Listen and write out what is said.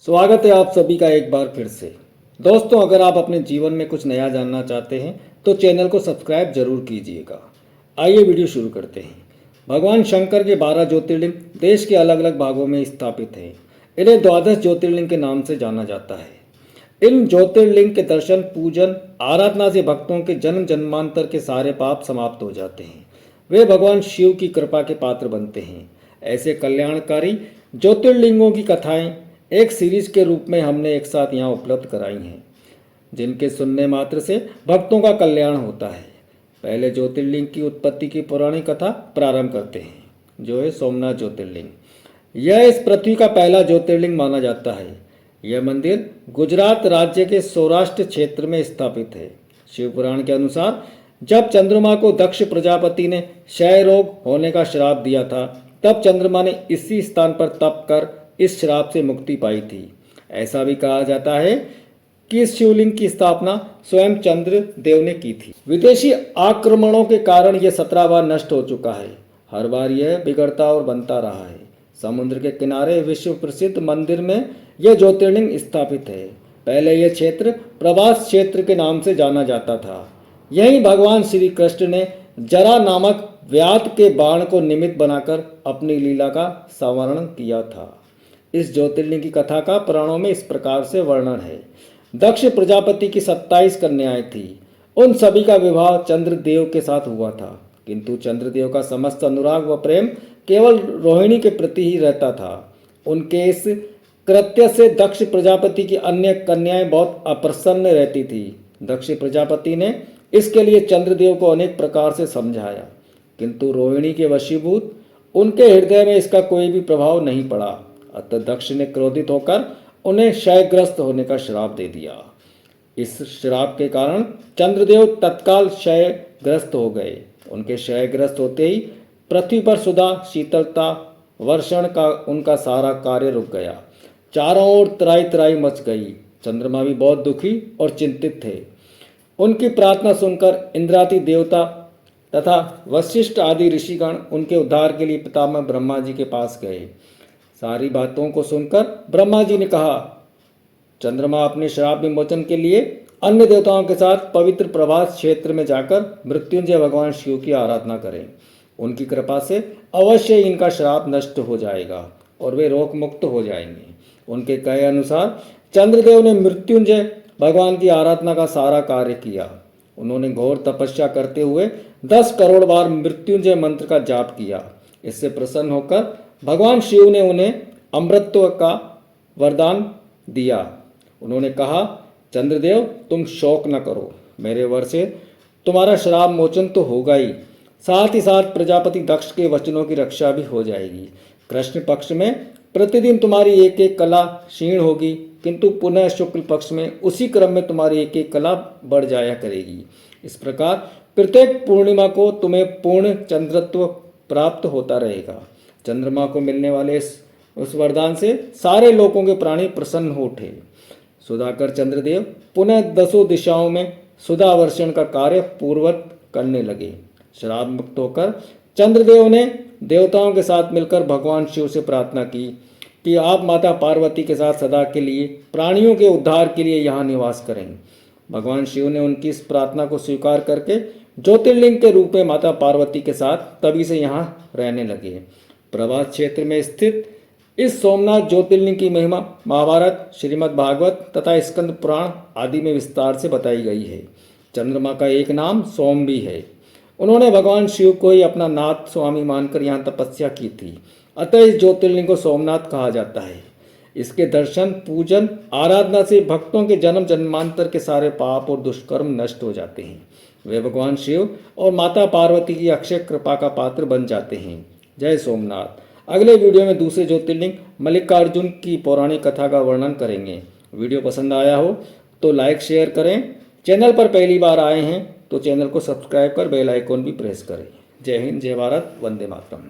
स्वागत है आप सभी का एक बार फिर से। दोस्तों, अगर आप अपने जीवन में कुछ नया जानना चाहते हैं तो चैनल को सब्सक्राइब जरूर कीजिएगा। आइए वीडियो शुरू करते हैं। भगवान शंकर के 12 ज्योतिर्लिंग देश के अलग अलग भागों में स्थापित हैं। इन्हें द्वादश ज्योतिर्लिंग के नाम से जाना जाता है। इन ज्योतिर्लिंग के दर्शन, पूजन, आराधना से भक्तों के जन्म जन्मांतर के सारे पाप समाप्त हो जाते हैं। वे भगवान शिव की कृपा के पात्र बनते हैं। ऐसे कल्याणकारी ज्योतिर्लिंगों की कथाएं एक सीरीज के रूप में हमने एक साथ यहाँ उपलब्ध कराई हैं, जिनके सुनने मात्र से भक्तों का कल्याण होता है। पहले ज्योतिर्लिंग की उत्पत्ति की पौराणिक कथा प्रारंभ करते हैं, जो है सोमनाथ ज्योतिर्लिंग। यह इस पृथ्वी का पहला ज्योतिर्लिंग माना जाता है। यह मंदिर गुजरात राज्य के सौराष्ट्र क्षेत्र में स्थापित है। शिव पुराण के अनुसार जब चंद्रमा को दक्ष प्रजापति ने क्षय रोग होने का श्राप दिया था, तब चंद्रमा ने इसी स्थान पर तप कर इस श्राप से मुक्ति पाई थी। ऐसा भी कहा जाता है कि इस शिवलिंग की स्थापना स्वयं चंद्र देव ने की थी। विदेशी आक्रमणों के कारण यह 17 बार नष्ट हो चुका है। हर बार यह बिगड़ता और बनता रहा है। समुद्र के किनारे विश्व प्रसिद्ध मंदिर में यह ज्योतिर्लिंग स्थापित है। पहले यह क्षेत्र प्रभास क्षेत्र के नाम से जाना जाता था। यहीं भगवान श्री कृष्ण ने जरा नामक व्याध के बाण को निमित्त बनाकर अपनी लीला का संवरण किया था। इस ज्योतिर्लिंग की कथा का पुराणों में इस प्रकार से वर्णन है। दक्ष प्रजापति की 27 कन्याएं थी। उन सभी का विवाह चंद्रदेव के साथ हुआ था, किंतु चंद्रदेव का समस्त अनुराग व प्रेम केवल रोहिणी के प्रति ही रहता था। उनके इस कृत्य से दक्ष प्रजापति की अन्य कन्याएं बहुत अप्रसन्न रहती थी। दक्ष प्रजापति ने इसके लिए चंद्रदेव को अनेक प्रकार से समझाया, किंतु रोहिणी के वशीभूत उनके हृदय में इसका कोई भी प्रभाव नहीं पड़ा। अतः दक्ष ने क्रोधित होकर उन्हें क्षयग्रस्त होने का श्राप दे दिया। इस श्राप के कारण चंद्रदेव तत्काल क्षयग्रस्त हो गए। उनके क्षयग्रस्त होते ही पृथ्वी पर सुधा, शीतलता, वर्षण का उनका सारा कार्य रुक गया। चारों ओर त्राही त्राही मच गई। चंद्रमा भी बहुत दुखी और चिंतित थे। उनकी प्रार्थना सुनकर इंद्रादि देवता तथा वशिष्ठ आदि ऋषिगण उनके उद्धार के लिए पितामह ब्रह्मा जी के पास गए। सारी बातों को सुनकर ब्रह्मा जी ने कहा, चंद्रमा अपने श्राप विमोचन के लिए अन्य देवताओं के साथ पवित्र प्रभास क्षेत्र में जाकर मृत्युंजय भगवान शिव की आराधना करें। उनकी कृपा से अवश्य ही इनका श्राप नष्ट हो जाएगा और वे रोग मुक्त हो जाएंगे। उनके कहे अनुसार चंद्रदेव ने मृत्युंजय भगवान की आराधना का सारा कार्य किया। उन्होंने घोर तपस्या करते हुए 10 करोड़ बार मृत्युंजय मंत्र का जाप किया। इससे प्रसन्न होकर भगवान शिव ने उन्हें अमृतत्व का वरदान दिया। उन्होंने कहा, चंद्रदेव, तुम शोक न करो, मेरे वर से तुम्हारा श्राप मोचन तो होगा ही, साथ ही साथ प्रजापति दक्ष के वचनों की रक्षा भी हो जाएगी। कृष्ण पक्ष में प्रतिदिन तुम्हारी एक एक कला क्षीण होगी, किंतु पुनः शुक्ल पक्ष में उसी क्रम में तुम्हारी एक एक कला बढ़ जाया करेगी। इस प्रकार प्रत्येक पूर्णिमा को तुम्हें पूर्ण चंद्रत्व प्राप्त होता रहेगा। चंद्रमा को मिलने वाले उस वरदान से सारे लोगों के प्राणी प्रसन्न हो उठे। सुधाकर चंद्रदेव पुनः 10 दिशाओं में सुधा वर्षण का कार्य पूर्ववत करने लगे। श्राप मुक्त होकर चंद्रदेव ने देवताओं के साथ मिलकर भगवान शिव से प्रार्थना की कि आप माता पार्वती के साथ सदा के लिए प्राणियों के उद्धार के लिए यहाँ निवास करें। भगवान शिव ने उनकी इस प्रार्थना को स्वीकार करके ज्योतिर्लिंग के रूप में माता पार्वती के साथ तभी से यहाँ रहने लगे। प्रभास क्षेत्र में स्थित इस सोमनाथ ज्योतिर्लिंग की महिमा महाभारत, श्रीमद् भागवत तथा स्कंद पुराण आदि में विस्तार से बताई गई है। चंद्रमा का एक नाम सोम भी है। उन्होंने भगवान शिव को ही अपना नाथ स्वामी मानकर यहाँ तपस्या की थी। अतः इस ज्योतिर्लिंग को सोमनाथ कहा जाता है। इसके दर्शन, पूजन, आराधना से भक्तों के जन्म जन्मांतर के सारे पाप और दुष्कर्म नष्ट हो जाते हैं। वे भगवान शिव और माता पार्वती की अक्षय कृपा का पात्र बन जाते हैं। जय सोमनाथ। अगले वीडियो में दूसरे ज्योतिर्लिंग मल्लिकार्जुन की पौराणिक कथा का वर्णन करेंगे। वीडियो पसंद आया हो तो लाइक शेयर करें। चैनल पर पहली बार आए हैं तो चैनल को सब्सक्राइब कर बेल आइकॉन भी प्रेस करें। जय हिंद, जय भारत, वंदे मातरम।